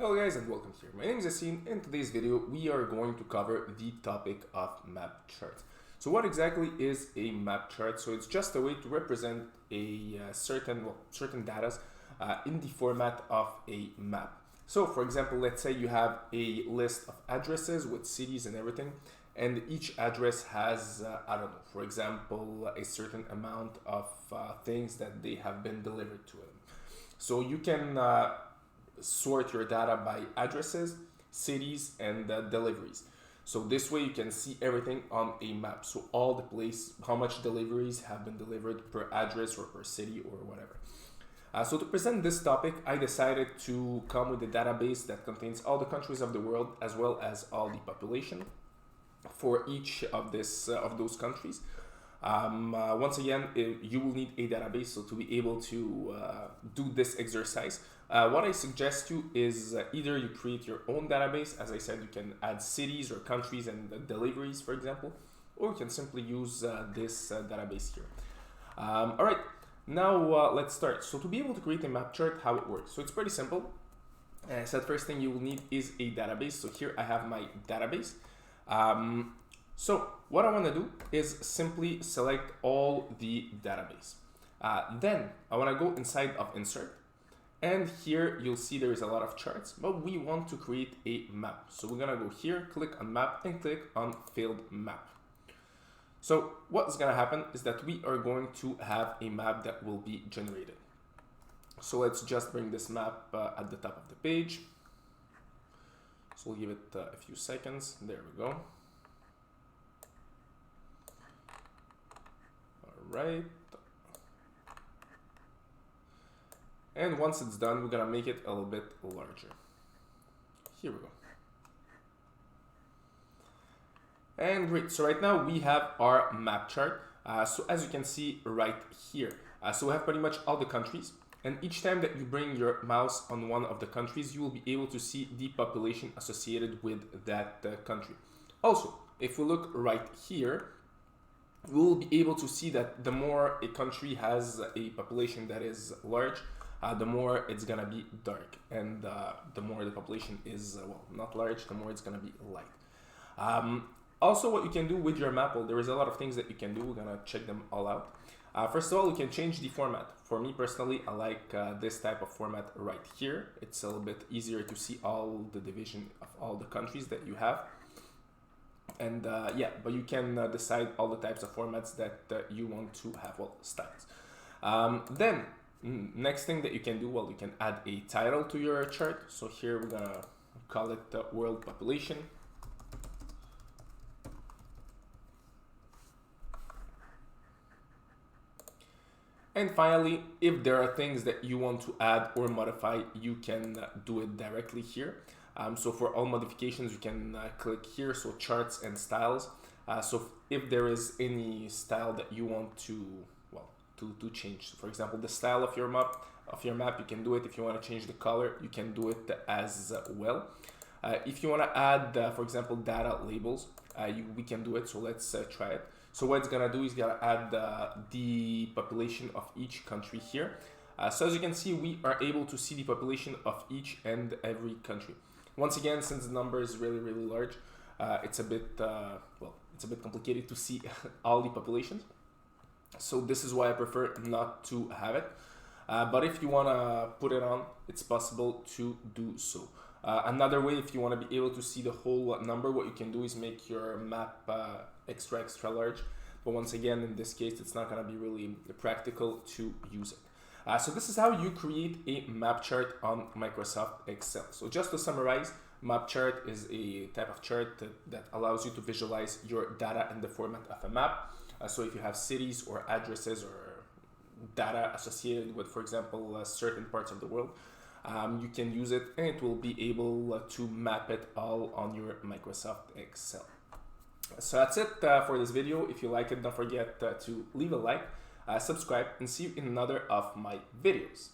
Hello guys and welcome here. My name is Yassine. In today's video we are going to cover the topic of map charts. So what exactly is a map chart? So it's just a way to represent a certain data in the format of a map. So for example, let's say you have a list of addresses with cities and everything, and each address has, I don't know, for example, a certain amount of things that they have been delivered to them. So you can sort your data by addresses, cities, and deliveries. So this way you can see everything on a map. So all the place, how much deliveries have been delivered per address or per city or whatever. So to present this topic, I decided to come with a database that contains all the countries of the world as well as all the population for each of those countries. Once again, you will need a database, so to be able to do this exercise, what I suggest you is either you create your own database. As I said, you can add cities or countries and deliveries, for example, or you can simply use this database here. All right, now let's start. So to be able to create a map chart, how it works. So it's pretty simple. As I said, first thing you will need is a database. So here I have my database. So what I want to do is simply select all the database. Then I want to go inside of insert, and here you'll see there is a lot of charts, but we want to create a map. So we're gonna go here, click on map, and click on failed map. So what's gonna happen is that we are going to have a map that will be generated. So let's just bring this map at the top of the page. So we'll give it a few seconds. There we go. Right, and once it's done, we're gonna make it a little bit larger. Here we go. And great, so right now we have our map chart. So as you can see right here, so we have pretty much all the countries, and each time that you bring your mouse on one of the countries, you will be able to see the population associated with that country. Also, if we look right here, we will be able to see that the more a country has a population that is large, the more it's gonna be dark, and the more the population is, well, not large, the more it's gonna be light. Also, what you can do with your map, well, there is a lot of things that you can do. We're gonna check them all out. First of all, you can change the format. For me personally, I like this type of format right here. It's a little bit easier to see all the division of all the countries that you have. And yeah, but you can decide all the types of formats that you want to have, well, styles. Then next thing that you can do, well, you can add a title to your chart. So here we're gonna call it world population. And finally, if there are things that you want to add or modify, you can do it directly here. So for all modifications, you can click here, so charts and styles. So if there is any style that you want to, well, to change, so for example, the style of your map, you can do it. If you want to change the color, you can do it as well. If you want to add, for example, data labels, we can do it. So let's try it. So what it's gonna do is gonna add the population of each country here. So as you can see, we are able to see the population of each and every country. Once again, since the number is really, really large, it's a bit, well, it's a bit complicated to see all the populations. So this is why I prefer not to have it. But if you want to put it on, it's possible to do so. Another way, if you want to be able to see the whole number, what you can do is make your map extra large. But once again, in this case, it's not going to be really practical to use it. So this is how you create a map chart on Microsoft Excel. So just to summarize, map chart is a type of chart that allows you to visualize your data in the format of a map. So if you have cities or addresses or data associated with, for example, certain parts of the world, you can use it, and it will be able to map it all on your Microsoft Excel. So that's it for this video. If you like it, don't forget to leave a like, subscribe, and see you in another of my videos.